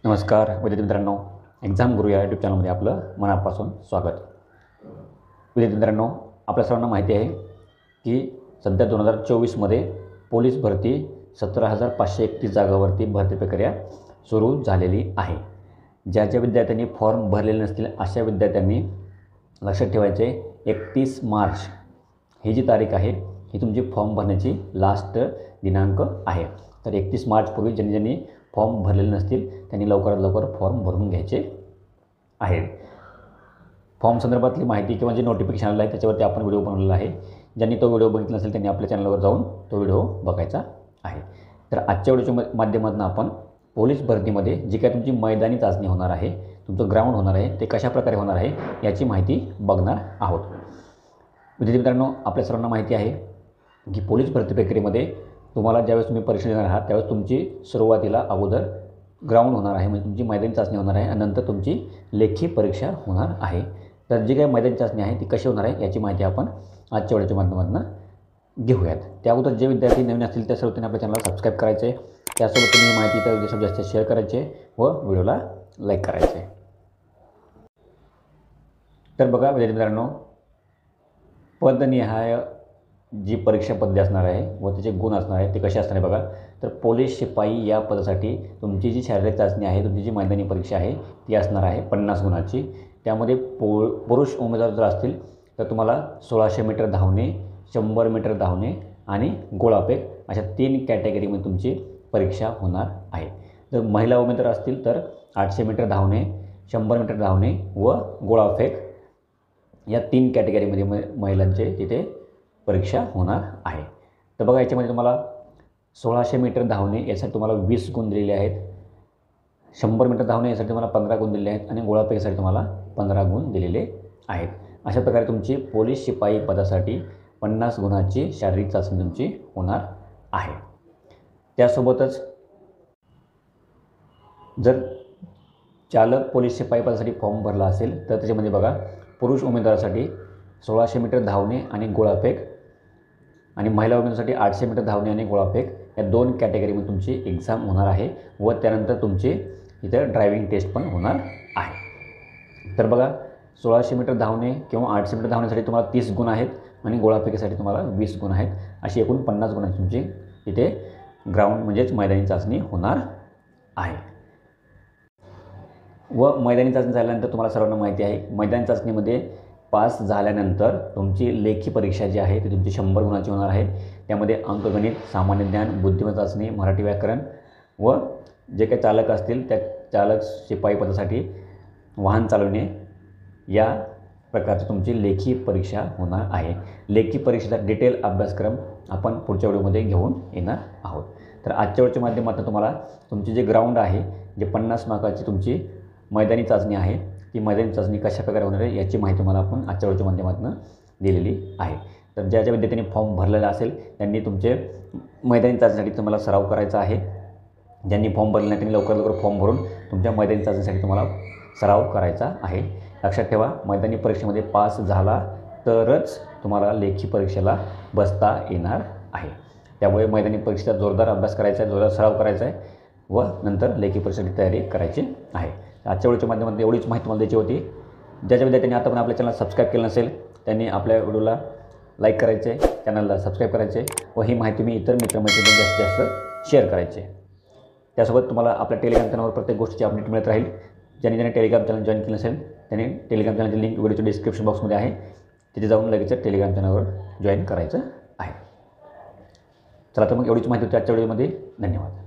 नमस्कार विद्यार्थी मित्रांनो, एक्झाम गुरु या यूट्यूब चॅनलमध्ये आपलं मनापासून स्वागत. विद्यार्थी मित्रांनो, आपल्या सर्वांना माहिती आहे की सध्या 2024मध्ये पोलीस भरती 17,531 जागांवरती भरती प्रक्रिया सुरू झालेली आहे. ज्या विद्यार्थ्यांनी फॉर्म भरलेले नसतील अशा विद्यार्थ्यांनी लक्षात ठेवायचे 31 मार्च ही जी तारीख आहे ही तुमची फॉर्म भरण्याची लास्ट दिनांक आहे. तर 31 मार्चपूर्वी ज्यांनी फॉर्म भरलेले नसतील त्यांनी लवकरात लवकर फॉर्म भरून घ्यायचे आहेत. फॉर्म संदर्भातली माहिती किंवा जे नोटिफिकेशन आलेलं आहे त्याच्यावरती आपण व्हिडिओ बनवलेला आहे. ज्यांनी तो व्हिडिओ बघितला नसेल त्यांनी आपल्या चॅनलवर जाऊन तो व्हिडिओ बघायचा आहे. तर आजच्या व्हिडिओच्या माध्यमातून आपण पोलीस भरतीमध्ये जी काय तुमची मैदानी चाचणी होणार आहे, तुमचं ग्राउंड होणार आहे, ते कशाप्रकारे होणार आहे याची माहिती बघणार आहोत. विद्यार्थी मित्रांनो, आपल्या सर्वांना माहिती आहे की पोलीस भरती प्रक्रियेमध्ये तुम्हाला ज्यावेळेस तुम्ही परीक्षा देणार आहात त्यावेळेस तुमची सुरुवातीला अगोदर ग्राउंड होणार आहे, म्हणजे तुमची मैदानी चाचणी होणार आहे आणि नंतर तुमची लेखी परीक्षा होणार आहे. तर जी काही मैदानी चाचणी आहे ती कशी होणार आहे याची माहिती आपण आजच्या व्हिडिओच्या माध्यमातून घेऊयात. त्या अगोदर जे विद्यार्थी नवीन असतील त्या सर्वांनी आपल्या चॅनलला सबस्क्राईब करायचे, त्यासोबत तुम्ही माहिती तर जास्तीत जास्त शेअर करायचे व व्हिडिओला लाईक करायचे. तर बघा विद्यार्थी मित्रांनो, पदनिहाय जी परीक्षा पद्धती असणार आहे व त्याचे गुण असणार आहे ते कसे असणार आहे बघा. तर पोलीस शिपाई या पदासाठी तुमची जी शारीरिक चाचणी आहे, तुमची जी मैदानी परीक्षा आहे ती असणार आहे 50 गुणाची. त्यामध्ये पुरुष उमेदवार जर असतील तर तुम्हाला 1600 मीटर धावणे, 100 मीटर धावणे आणि गोळाफेक अशा 3 कॅटेगरीमध्ये तुमची परीक्षा होणार आहे. जर महिला उमेदवार असतील तर 800 मीटर धावणे, 100 मीटर धावणे व गोळाफेक या 3 कॅटेगरीमध्ये महिलांचे तिथे परीक्षा होणार आहे. तर बघा, याच्यामध्ये तुम्हाला 1600 मीटर धावणे यासाठी तुम्हाला 20 गुण दिलेले आहेत, 100 मीटर धावणे यासाठी तुम्हाला 15 गुण दिलेले आहेत आणि गोळाफेकीसाठी तुम्हाला 15 गुण दिलेले आहेत. अशा प्रकारे तुमची पोलीस शिपाई पदासाठी 50 गुणाची शारीरिक चाचणी तुमची होणार आहे. त्यासोबतच जर चालक पोलीस शिपाई पदासाठी फॉर्म भरला असेल तर त्याच्यामध्ये बघा, पुरुष उमेदवारासाठी 1600 मीटर धावणे आणि गोळाफेक आणि महिला उमेदवारासाठी 800 मीटर धावणे आणि गोळाफेक या 2 कॅटेगरीमध्ये तुमची एक्झाम होणार आहे व त्यानंतर तुमची इथं ड्रायव्हिंग टेस्ट पण होणार आहे. तर बघा, 1600 मीटर धावणे किंवा 800 मीटर धावण्यासाठी तुम्हाला 30 गुण आहेत आणि गोळाफेकीसाठी तुम्हाला 20 गुण आहेत. अशी एकूण 50 गुणांची तुमची इथे ग्राउंड म्हणजेच मैदानी चाचणी होणार आहे. व मैदानी चाचणी झाल्यानंतर तुम्हाला सर्वांना माहिती आहे मैदानी चाचणीमध्ये पास झाल्यानंतर तुमची लेखी परीक्षा जी आहे ती तुमची 100 गुणाची होणार आहे. त्यामध्ये अंकगणित, सामान्य ज्ञान, बुद्धिमत्ता चाचणी, मराठी व्याकरण व जे काही चालक असतील त्या चालक शिपाई पदासाठी वाहन चालवणे या प्रकारची तुमची लेखी परीक्षा होणार आहे. लेखी परीक्षेचा डिटेल अभ्यासक्रम आपण पुढच्या व्हिडिओमध्ये घेऊन येणार आहोत. तर आजच्या व्हिडिओच्या माध्यमातून तुम्हाला तुमची जे ग्राउंड आहे, जे 50 मार्काची तुमची मैदानी चाचणी आहे ती मैदानी चाचणी कशा प्रकारे होणार आहे याची माहिती मला आपण आजच्या व्हिडिओच्या माध्यमातून दिलेली आहे. तर ज्या विद्यार्थ्यांनी फॉर्म भरलेला असेल त्यांनी तुमचे मैदानी चाचणीसाठी तुम्हाला सराव करायचा आहे. ज्यांनी फॉर्म भरले नाही त्यांनी लवकर फॉर्म भरून तुमच्या मैदानी चाचणीसाठी तुम्हाला सराव करायचा आहे. लक्षात ठेवा, मैदानी परीक्षेमध्ये पास झाला तरच तुम्हाला लेखी परीक्षेला बसता येणार आहे. त्यामुळे मैदानी परीक्षेचा जोरदार अभ्यास करायचा आहे, जोरदार सराव करायचा आहे व नंतर लेखी परीक्षेची तयारी करायची आहे. आजच्या व्हिडिओच्या माध्यमातून एवढीच माहिती मला द्यायची होती. ज्या विद्यार्थ्यांनी आता पण आपल्या चॅनल सबस्क्राईब केलं नसेल त्यांनी आपल्या व्हिडिओला लाईक करायचे, चॅनलला सबस्क्राईब करायचे व ही माहिती मी इतर मित्रमैत्रिणींना जास्तीत जास्त शेअर करायचे. त्यासोबत तुम्हाला आपल्या टेलिग्राम चॅनलवर प्रत्येक गोष्टीची अपडेट मिळत राहील. ज्यांनी टेलिग्राम चॅनल जॉईन केलं नसेल त्यांनी टेलिग्राम चॅनलची लिंक व्हिडिओच्या डिस्क्रिप्शन बॉक्समध्ये आहे, तिथे जाऊन लगेच टेलिग्राम चॅनलवर जॉईन करायचं आहे. चला, तर मग एवढीच माहिती होती आजच्या व्हिडिओमध्ये. धन्यवाद.